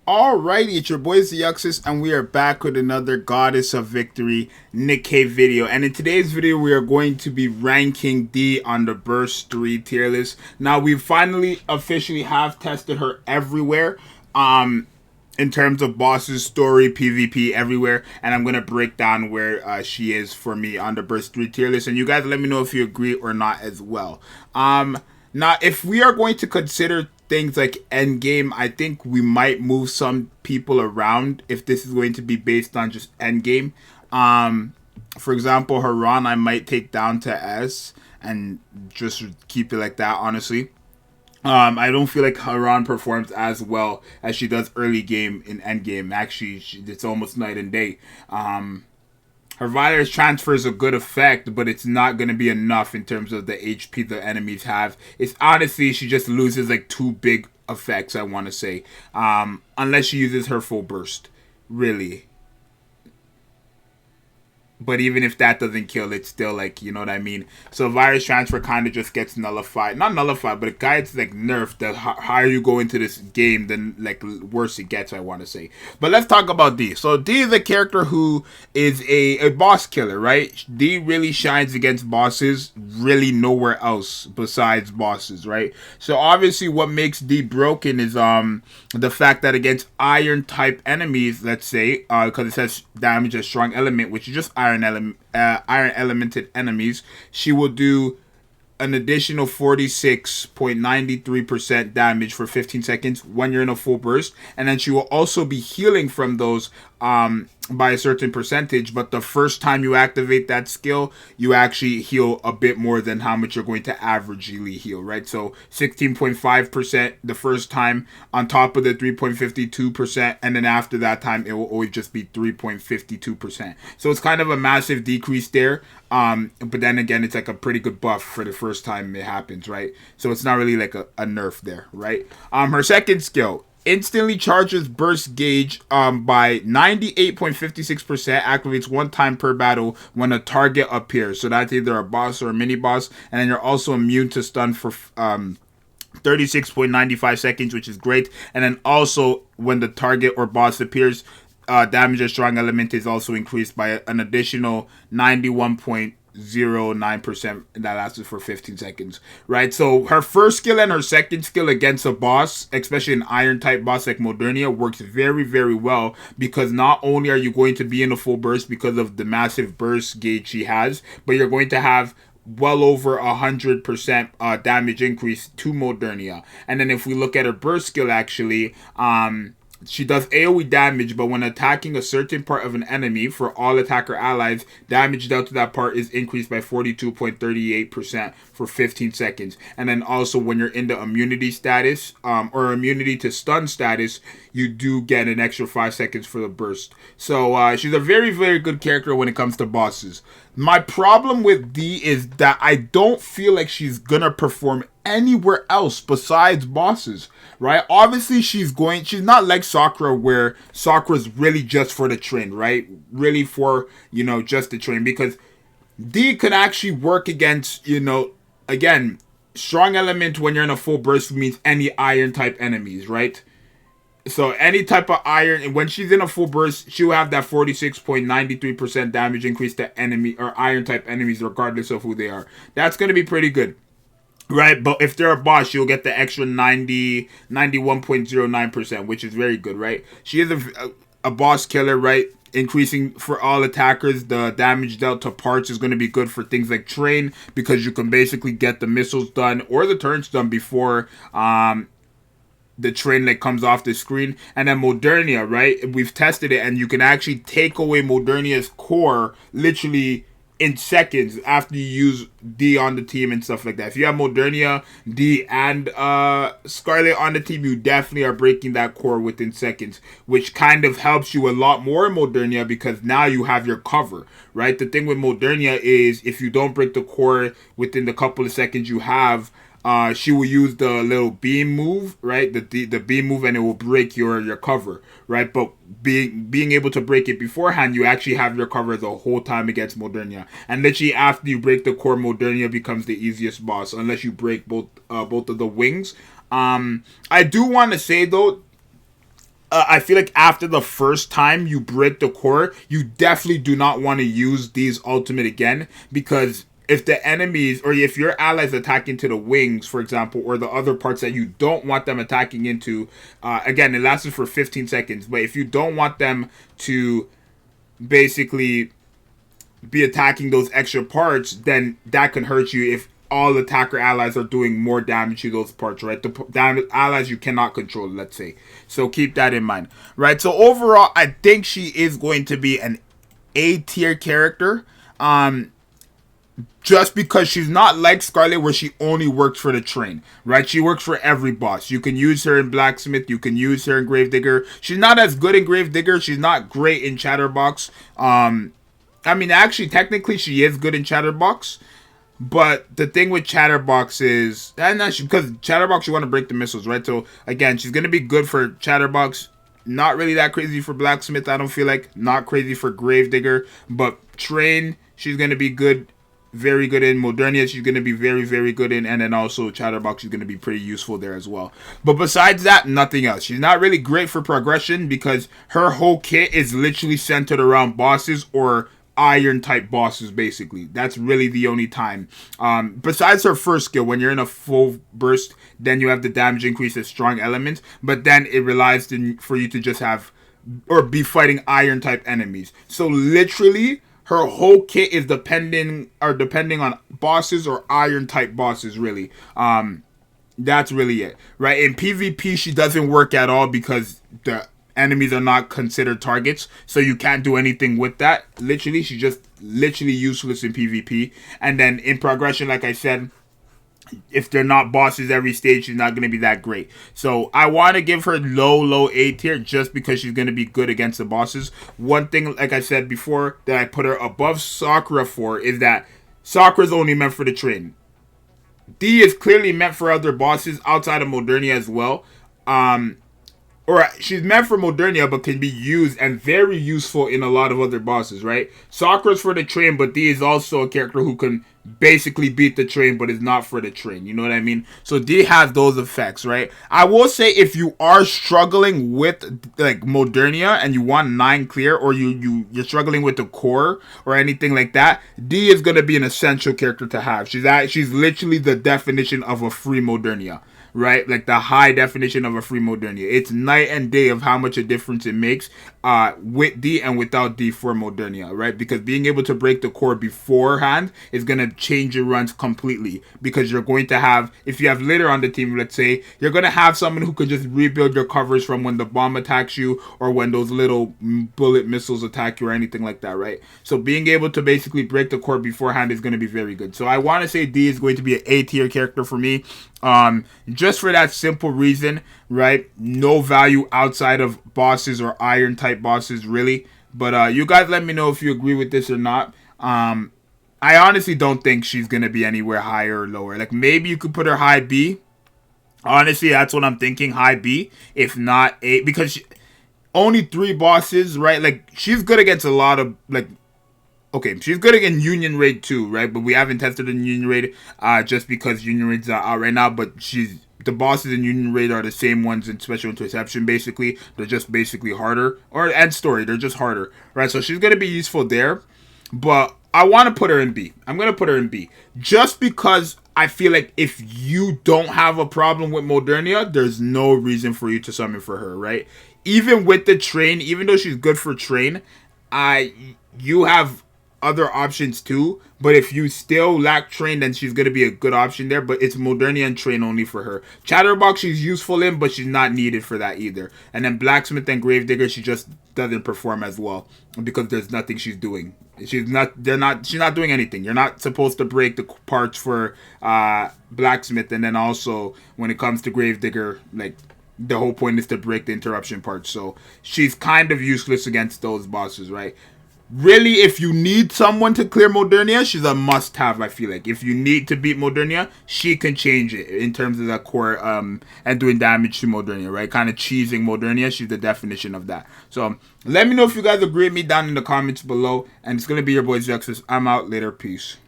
Alrighty, it's your boy Zxous, and we are back with another Goddess of Victory Nikke video. And in today's video, we are going to be ranking D on the Burst 3 tier list. Now, we finally officially have tested her everywhere, in terms of bosses, story, PvP, everywhere. And I'm going to break down where she is for me on the Burst 3 tier list. And you guys let me know if you agree or not as well. Now, if we are going to consider things like endgame, I think we might move some people around if this is going to be based on just endgame. For example, Haran I might take down to S and just keep it like that, honestly. I don't feel like Haran performs as well as she does early game in endgame. Actually, it's almost night and day. Her virus transfer is a good effect, but it's not going to be enough in terms of the HP the enemies have. It's honestly, she just loses like two big effects, I want to say. Unless she uses her full burst. Really. But even if that doesn't kill, it's still like, you know what I mean? So virus transfer kind of just gets nullified. Not nullified, but it gets like nerfed. The higher you go into this game, then like worse it gets, I want to say. But let's talk about D. So D is a character who is a boss killer, right? D really shines against bosses, really nowhere else besides bosses, right? So obviously what makes D broken is the fact that against iron type enemies, let's say, because it says damage a strong element, which is just iron elemented enemies, she will do an additional 46.93% damage for 15 seconds when you're in a full burst, and then she will also be healing from those by a certain percentage, but the first time you activate that skill, you actually heal a bit more than how much you're going to averagely heal, right? So 16.5% the first time on top of the 3.52%, and then after that time, it will always just be 3.52%. So it's kind of a massive decrease there, but then again, it's like a pretty good buff for the first time it happens, right? So it's not really like a nerf there, right? Her second skill instantly charges burst gauge by 98.56%, activates one time per battle when a target appears. So that's either a boss or a mini boss, and then you're also immune to stun for 36.95 seconds, which is great. And then also when the target or boss appears, damage a strong element is also increased by an additional 91.09%, and that lasts for 15 seconds, right? So her first skill and her second skill against a boss, especially an iron type boss like Modernia, works very, very well, because not only are you going to be in a full burst because of the massive burst gauge she has, but you're going to have well over 100% damage increase to Modernia. And then if we look at her burst skill, actually, she does AoE damage, but when attacking a certain part of an enemy, for all attacker allies, damage dealt to that part is increased by 42.38% for 15 seconds. And then also when you're in the immunity status, or immunity to stun status, you do get an extra 5 seconds for the burst. So she's a very, very good character when it comes to bosses. My problem with D is that I don't feel like she's gonna perform anywhere else besides bosses, right? Obviously, she's not like Sakura, where Sakura's really just for the train, right? Really for, just the train, because D could actually work against, again, strong element when you're in a full burst means any iron type enemies, right? So any type of iron, and when she's in a full burst, she'll have that 46.93% damage increase to enemy or iron type enemies, regardless of who they are. That's going to be pretty good, right? But if they're a boss, you'll get the extra 91.09%, which is very good, right? She is a boss killer, right? Increasing for all attackers, the damage dealt to parts is going to be good for things like train, because you can basically get the missiles done or the turns done before the train like comes off the screen. And then Modernia, right? We've tested it, and you can actually take away Modernia's core literally in seconds after you use D on the team and stuff like that. If you have Modernia, D, and Scarlet on the team, you definitely are breaking that core within seconds, which kind of helps you a lot more in Modernia, because now you have your cover, right? The thing with Modernia is if you don't break the core within the couple of seconds you have, she will use the little beam move, right? The beam move, and it will break your cover, right? But being able to break it beforehand, you actually have your cover the whole time against Modernia. And literally after you break the core, Modernia becomes the easiest boss, unless you break both of the wings. I do want to say though, I feel like after the first time you break the core, you definitely do not want to use D's ultimate again, because if the enemies, or if your allies attacking to the wings, for example, or the other parts that you don't want them attacking into, again, it lasts for 15 seconds, but if you don't want them to basically be attacking those extra parts, then that can hurt you if all attacker allies are doing more damage to those parts, right? The allies you cannot control, let's say. So keep that in mind, right? So overall, I think she is going to be an A tier character. Just because she's not like Scarlet where she only works for the train, right? She works for every boss. You can use her in Blacksmith. You can use her in Gravedigger. She's not as good in Gravedigger. She's not great in Chatterbox. I mean, actually, technically, she is good in Chatterbox. But the thing with Chatterbox is, because Chatterbox, you want to break the missiles, right? So, again, she's going to be good for Chatterbox. Not really that crazy for Blacksmith, I don't feel like. Not crazy for Gravedigger. But Train, she's going to be good. Very good in Modernia, she's going to be very, very good in, and then also Chatterbox is going to be pretty useful there as well. But besides that, nothing else. She's not really great for progression because her whole kit is literally centered around bosses or iron type bosses, basically. That's really the only time. Besides her first skill, when you're in a full burst, then you have the damage increase as strong elements, but then it relies for you to just have or be fighting iron type enemies. So literally, her whole kit is depending on bosses or iron type bosses, really. That's really it, right? In PvP, she doesn't work at all because the enemies are not considered targets, so you can't do anything with that. Literally, she's just literally useless in PvP. And then in progression, like I said, if they're not bosses every stage, she's not going to be that great. So I want to give her low A tier just because she's going to be good against the bosses. One thing, like I said before, that I put her above Sakura for is that Sakura's only meant for the train. D is clearly meant for other bosses outside of Modernia as well. Or she's meant for Modernia, but can be used and very useful in a lot of other bosses, right? Sakura's for the train, but D is also a character who can basically beat the train, but is not for the train. You know what I mean? So D has those effects, right? I will say if you are struggling with like Modernia and you want 9 clear, or you're struggling with the core or anything like that, D is gonna be an essential character to have. She's literally the definition of a free Modernia. Right, like the high definition of a free Modernia. It's night and day of how much a difference it makes with D and without D for Modernia, right? Because being able to break the core beforehand is going to change your runs completely. Because you're going to have, if you have Litter on the team, let's say, you're going to have someone who can just rebuild your covers from when the bomb attacks you or when those little bullet missiles attack you or anything like that, right? So being able to basically break the core beforehand is going to be very good. So I want to say D is going to be an A tier character for me. Just for that simple reason, right? No value outside of bosses or iron type bosses, really. But you guys let me know if you agree with this or not. I honestly don't think she's gonna be anywhere higher or lower. Like maybe you could put her high B. Honestly, that's what I'm thinking, high B, if not A, because only 3 bosses, right? Like she's good against a lot of like. Okay, she's good against Union Raid too, right? But we haven't tested in Union Raid just because Union Raid's out right now. But the bosses in Union Raid are the same ones in Special Interception, basically. They're just basically harder. And Story, they're just harder, right? So she's going to be useful there. But I want to put her in B. I'm going to put her in B. Just because I feel like if you don't have a problem with Modernia, there's no reason for you to summon for her, right? Even with the train, even though she's good for train, you have other options too, but if you still lack train, then she's going to be a good option there, but it's Modernia and train only for her. Chatterbox she's useful in, but she's not needed for that either. And then Blacksmith and Gravedigger, she just doesn't perform as well because there's nothing she's doing. She's not doing anything. You're not supposed to break the parts for Blacksmith, and then also when it comes to Gravedigger, like the whole point is to break the interruption parts. So she's kind of useless against those bosses, right? Really, if you need someone to clear Modernia, she's a must-have, I feel like. If you need to beat Modernia, she can change it in terms of that core and doing damage to Modernia, right? Kind of cheesing Modernia, she's the definition of that. So, let me know if you guys agree with me down in the comments below. And it's going to be your boy Zxous. I'm out. Later. Peace.